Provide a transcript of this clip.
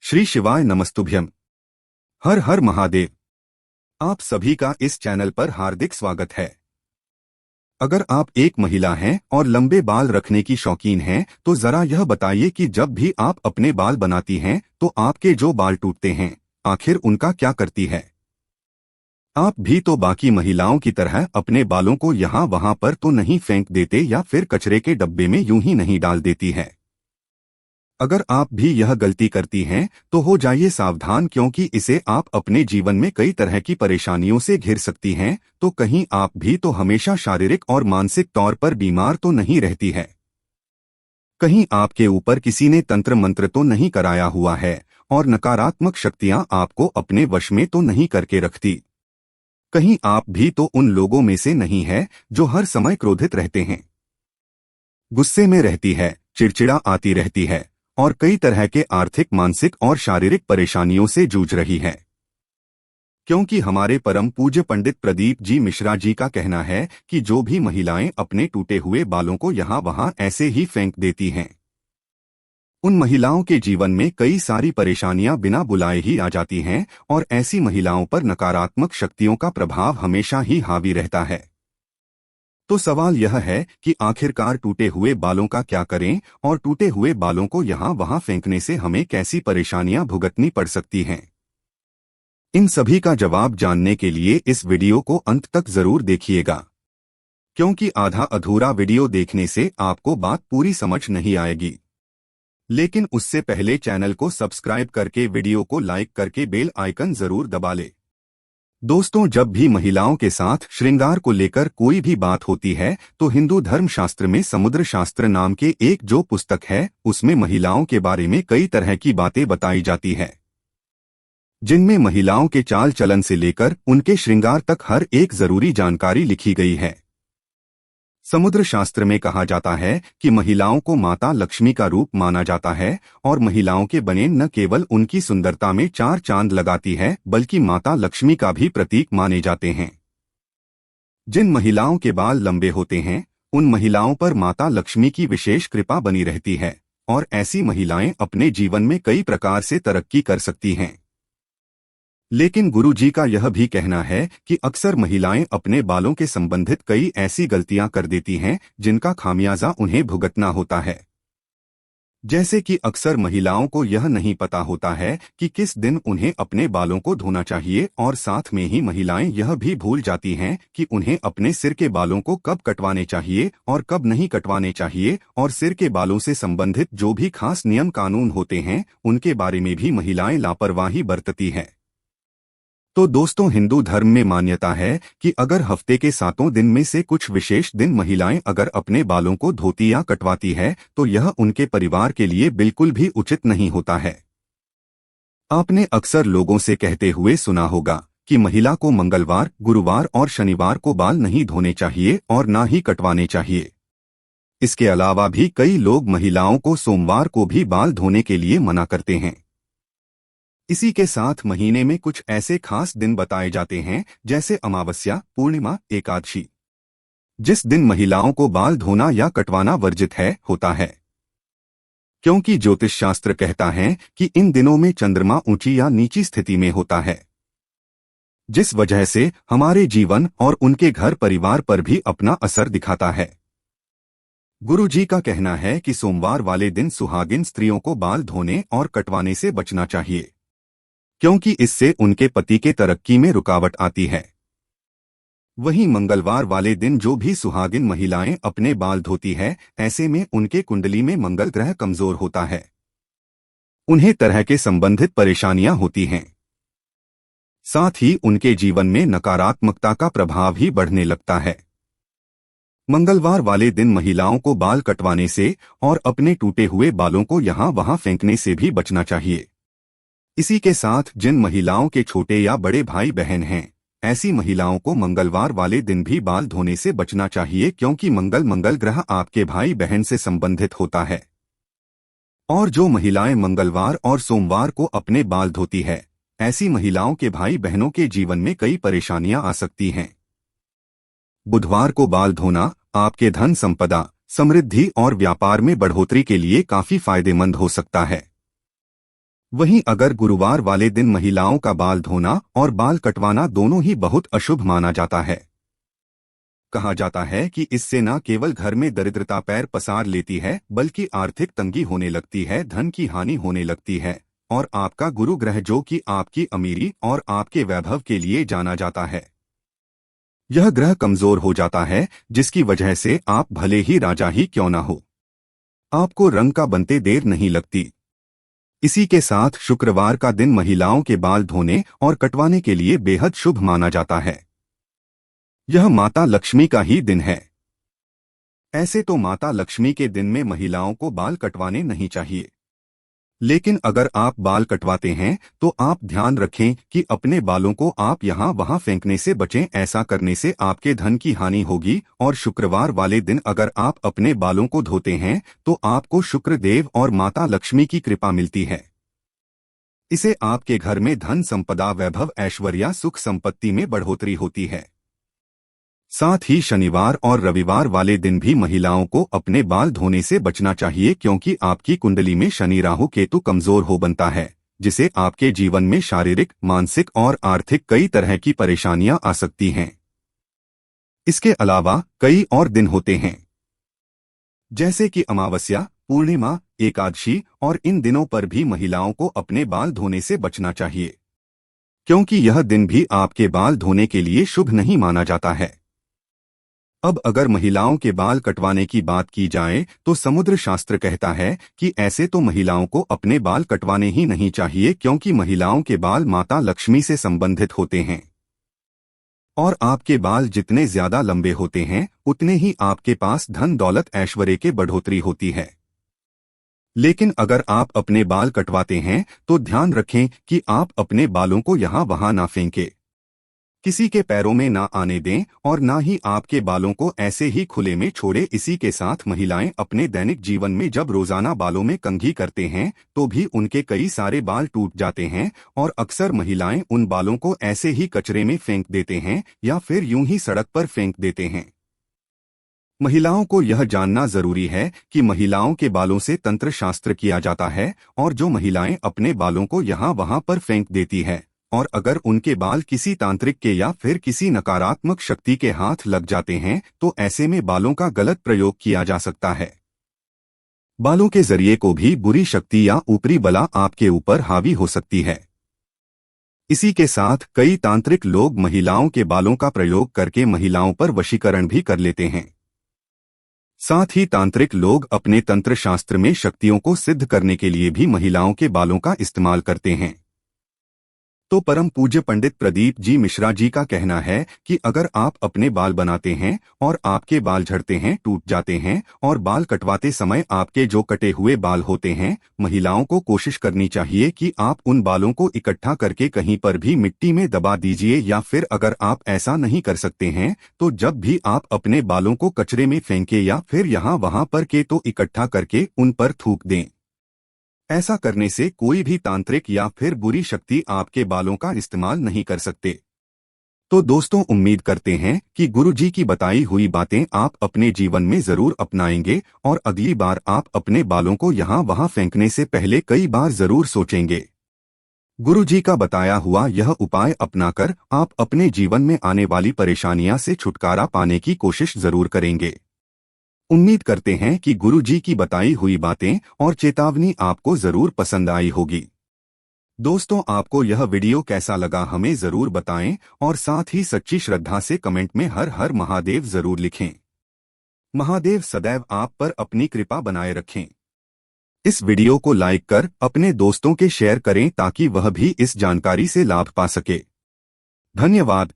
श्री शिवाय नमस्तुभ्यम। हर हर महादेव। आप सभी का इस चैनल पर हार्दिक स्वागत है। अगर आप एक महिला हैं और लंबे बाल रखने की शौकीन हैं तो जरा यह बताइए कि जब भी आप अपने बाल बनाती हैं तो आपके जो बाल टूटते हैं आखिर उनका क्या करती है? आप भी तो बाकी महिलाओं की तरह अपने बालों को यहाँ वहाँ पर तो नहीं फेंक देते या फिर कचरे के डब्बे में यूं ही नहीं डाल देती है। अगर आप भी यह गलती करती हैं तो हो जाइए सावधान, क्योंकि इसे आप अपने जीवन में कई तरह की परेशानियों से घिर सकती हैं। तो कहीं आप भी तो हमेशा शारीरिक और मानसिक तौर पर बीमार तो नहीं रहती है? कहीं आपके ऊपर किसी ने तंत्र मंत्र तो नहीं कराया हुआ है और नकारात्मक शक्तियां आपको अपने वश में तो नहीं करके रखती? कहीं आप भी तो उन लोगों में से नहीं है जो हर समय क्रोधित रहते हैं, गुस्से में रहती है, चिड़चिड़ा आती रहती है और कई तरह के आर्थिक, मानसिक और शारीरिक परेशानियों से जूझ रही है? क्योंकि हमारे परम पूज्य पंडित प्रदीप जी मिश्रा जी का कहना है कि जो भी महिलाएं अपने टूटे हुए बालों को यहाँ वहाँ ऐसे ही फेंक देती हैं, उन महिलाओं के जीवन में कई सारी परेशानियां बिना बुलाए ही आ जाती हैं और ऐसी महिलाओं पर नकारात्मक शक्तियों का प्रभाव हमेशा ही हावी रहता है। तो सवाल यह है कि आखिरकार टूटे हुए बालों का क्या करें और टूटे हुए बालों को यहाँ वहाँ फेंकने से हमें कैसी परेशानियां भुगतनी पड़ सकती हैं? इन सभी का जवाब जानने के लिए इस वीडियो को अंत तक जरूर देखिएगा, क्योंकि आधा अधूरा वीडियो देखने से आपको बात पूरी समझ नहीं आएगी। लेकिन उससे पहले चैनल को सब्सक्राइब करके वीडियो को लाइक करके बेल आइकन जरूर दबा ले। दोस्तों, जब भी महिलाओं के साथ श्रृंगार को लेकर कोई भी बात होती है तो हिंदू धर्म शास्त्र में समुद्र शास्त्र नाम के एक जो पुस्तक है उसमें महिलाओं के बारे में कई तरह की बातें बताई जाती है, जिनमें महिलाओं के चाल चलन से लेकर उनके श्रृंगार तक हर एक जरूरी जानकारी लिखी गई है। समुद्र शास्त्र में कहा जाता है कि महिलाओं को माता लक्ष्मी का रूप माना जाता है और महिलाओं के बने न केवल उनकी सुंदरता में चार चांद लगाती है बल्कि माता लक्ष्मी का भी प्रतीक माने जाते हैं। जिन महिलाओं के बाल लंबे होते हैं उन महिलाओं पर माता लक्ष्मी की विशेष कृपा बनी रहती है और ऐसी महिलाएं अपने जीवन में कई प्रकार से तरक्की कर सकती हैं। लेकिन गुरु जी का यह भी कहना है कि अक्सर महिलाएं अपने बालों के संबंधित कई ऐसी गलतियां कर देती हैं जिनका खामियाजा उन्हें भुगतना होता है। जैसे कि अक्सर महिलाओं को यह नहीं पता होता है कि किस दिन उन्हें अपने बालों को धोना चाहिए और साथ में ही महिलाएं यह भी भूल जाती हैं कि उन्हें अपने सिर के बालों को कब कटवाने चाहिए और कब नहीं कटवाने चाहिए, और सिर के बालों से संबंधित जो भी खास नियम कानून होते हैं उनके बारे में भी महिलाएं लापरवाही बरतती हैं। तो दोस्तों, हिंदू धर्म में मान्यता है कि अगर हफ्ते के 7 दिन में से कुछ विशेष दिन महिलाएं अगर अपने बालों को धोती या कटवाती है तो यह उनके परिवार के लिए बिल्कुल भी उचित नहीं होता है। आपने अक्सर लोगों से कहते हुए सुना होगा कि महिला को मंगलवार, गुरुवार और शनिवार को बाल नहीं धोने चाहिए और ना ही कटवाने चाहिए। इसके अलावा भी कई लोग महिलाओं को सोमवार को भी बाल धोने के लिए मना करते हैं। इसी के साथ महीने में कुछ ऐसे खास दिन बताए जाते हैं जैसे अमावस्या, पूर्णिमा, एकादशी, जिस दिन महिलाओं को बाल धोना या कटवाना वर्जित होता है, क्योंकि ज्योतिष शास्त्र कहता है कि इन दिनों में चंद्रमा ऊंची या नीची स्थिति में होता है, जिस वजह से हमारे जीवन और उनके घर परिवार पर भी अपना असर दिखाता है। गुरु जी का कहना है कि सोमवार वाले दिन सुहागिन स्त्रियों को बाल धोने और कटवाने से बचना चाहिए, क्योंकि इससे उनके पति के तरक्की में रुकावट आती है। वहीं मंगलवार वाले दिन जो भी सुहागिन महिलाएं अपने बाल धोती है, ऐसे में उनके कुंडली में मंगल ग्रह कमजोर होता है, उन्हें तरह के संबंधित परेशानियां होती हैं, साथ ही उनके जीवन में नकारात्मकता का प्रभाव ही बढ़ने लगता है। मंगलवार वाले दिन महिलाओं को बाल कटवाने से और अपने टूटे हुए बालों को यहाँ वहाँ फेंकने से भी बचना चाहिए। इसी के साथ जिन महिलाओं के छोटे या बड़े भाई बहन हैं, ऐसी महिलाओं को मंगलवार वाले दिन भी बाल धोने से बचना चाहिए, क्योंकि मंगल ग्रह आपके भाई बहन से संबंधित होता है। और जो महिलाएं मंगलवार और सोमवार को अपने बाल धोती है, ऐसी महिलाओं के भाई बहनों के जीवन में कई परेशानियां आ सकती हैं। बुधवार को बाल धोना आपके धन संपदा, समृद्धि और व्यापार में बढ़ोतरी के लिए काफी फायदेमंद हो सकता है। वहीं अगर गुरुवार वाले दिन महिलाओं का बाल धोना और बाल कटवाना दोनों ही बहुत अशुभ माना जाता है। कहा जाता है कि इससे न केवल घर में दरिद्रता पैर पसार लेती है बल्कि आर्थिक तंगी होने लगती है, धन की हानि होने लगती है और आपका गुरु ग्रह जो कि आपकी अमीरी और आपके वैभव के लिए जाना जाता है, यह ग्रह कमजोर हो जाता है, जिसकी वजह से आप भले ही राजा ही क्यों ना हो, आपको रंग का बनते देर नहीं लगती। इसी के साथ शुक्रवार का दिन महिलाओं के बाल धोने और कटवाने के लिए बेहद शुभ माना जाता है। यह माता लक्ष्मी का ही दिन है। ऐसे तो माता लक्ष्मी के दिन में महिलाओं को बाल कटवाने नहीं चाहिए, लेकिन अगर आप बाल कटवाते हैं तो आप ध्यान रखें कि अपने बालों को आप यहाँ वहाँ फेंकने से बचें। ऐसा करने से आपके धन की हानि होगी। और शुक्रवार वाले दिन अगर आप अपने बालों को धोते हैं तो आपको शुक्रदेव और माता लक्ष्मी की कृपा मिलती है। इसे आपके घर में धन संपदा वैभव ऐश्वर्या सुख संपत्ति में बढ़ोतरी होती है। साथ ही शनिवार और रविवार वाले दिन भी महिलाओं को अपने बाल धोने से बचना चाहिए, क्योंकि आपकी कुंडली में शनि राहु केतु कमजोर हो बनता है, जिसे आपके जीवन में शारीरिक मानसिक और आर्थिक कई तरह की परेशानियां आ सकती हैं। इसके अलावा कई और दिन होते हैं जैसे कि अमावस्या, पूर्णिमा, एकादशी, और इन दिनों पर भी महिलाओं को अपने बाल धोने से बचना चाहिए, क्योंकि यह दिन भी आपके बाल धोने के लिए शुभ नहीं माना जाता है। अब अगर महिलाओं के बाल कटवाने की बात की जाए तो समुद्र शास्त्र कहता है कि ऐसे तो महिलाओं को अपने बाल कटवाने ही नहीं चाहिए, क्योंकि महिलाओं के बाल माता लक्ष्मी से संबंधित होते हैं और आपके बाल जितने ज्यादा लंबे होते हैं उतने ही आपके पास धन दौलत ऐश्वर्य के बढ़ोतरी होती है। लेकिन अगर आप अपने बाल कटवाते हैं तो ध्यान रखें कि आप अपने बालों को यहाँ वहाँ ना फेंकें, किसी के पैरों में ना आने दें और ना ही आपके बालों को ऐसे ही खुले में छोड़े। इसी के साथ महिलाएं अपने दैनिक जीवन में जब रोजाना बालों में कंघी करते हैं तो भी उनके कई सारे बाल टूट जाते हैं और अक्सर महिलाएं उन बालों को ऐसे ही कचरे में फेंक देते हैं या फिर यूं ही सड़क पर फेंक देते हैं। महिलाओं को यह जानना जरूरी है कि महिलाओं के बालों से तंत्र शास्त्र किया जाता है और जो महिलाएं अपने बालों को यहाँ वहाँ पर फेंक देती है और अगर उनके बाल किसी तांत्रिक के या फिर किसी नकारात्मक शक्ति के हाथ लग जाते हैं तो ऐसे में बालों का गलत प्रयोग किया जा सकता है। बालों के जरिए को भी बुरी शक्ति या ऊपरी बला आपके ऊपर हावी हो सकती है। इसी के साथ कई तांत्रिक लोग महिलाओं के बालों का प्रयोग करके महिलाओं पर वशीकरण भी कर लेते हैं। साथ ही तांत्रिक लोग अपने तंत्र शास्त्र में शक्तियों को सिद्ध करने के लिए भी महिलाओं के बालों का इस्तेमाल करते हैं। तो परम पूज्य पंडित प्रदीप जी मिश्रा जी का कहना है कि अगर आप अपने बाल बनाते हैं और आपके बाल झड़ते हैं, टूट जाते हैं और बाल कटवाते समय आपके जो कटे हुए बाल होते हैं, महिलाओं को कोशिश करनी चाहिए कि आप उन बालों को इकट्ठा करके कहीं पर भी मिट्टी में दबा दीजिए, या फिर अगर आप ऐसा नहीं कर सकते हैं तो जब भी आप अपने बालों को कचरे में फेंके या फिर यहाँ वहाँ पर के तो इकट्ठा करके उन पर थूक दें। ऐसा करने से कोई भी तांत्रिक या फिर बुरी शक्ति आपके बालों का इस्तेमाल नहीं कर सकते। तो दोस्तों, उम्मीद करते हैं कि गुरुजी की बताई हुई बातें आप अपने जीवन में जरूर अपनाएंगे और अगली बार आप अपने बालों को यहाँ वहाँ फेंकने से पहले कई बार जरूर सोचेंगे। गुरुजी का बताया हुआ यह उपाय अपनाकर आप अपने जीवन में आने वाली परेशानियां से छुटकारा पाने की कोशिश जरूर करेंगे। उम्मीद करते हैं कि गुरुजी की बताई हुई बातें और चेतावनी आपको जरूर पसंद आई होगी। दोस्तों, आपको यह वीडियो कैसा लगा हमें जरूर बताएं और साथ ही सच्ची श्रद्धा से कमेंट में हर हर महादेव जरूर लिखें। महादेव सदैव आप पर अपनी कृपा बनाए रखें। इस वीडियो को लाइक कर अपने दोस्तों के शेयर करें ताकि वह भी इस जानकारी से लाभ पा सके। धन्यवाद।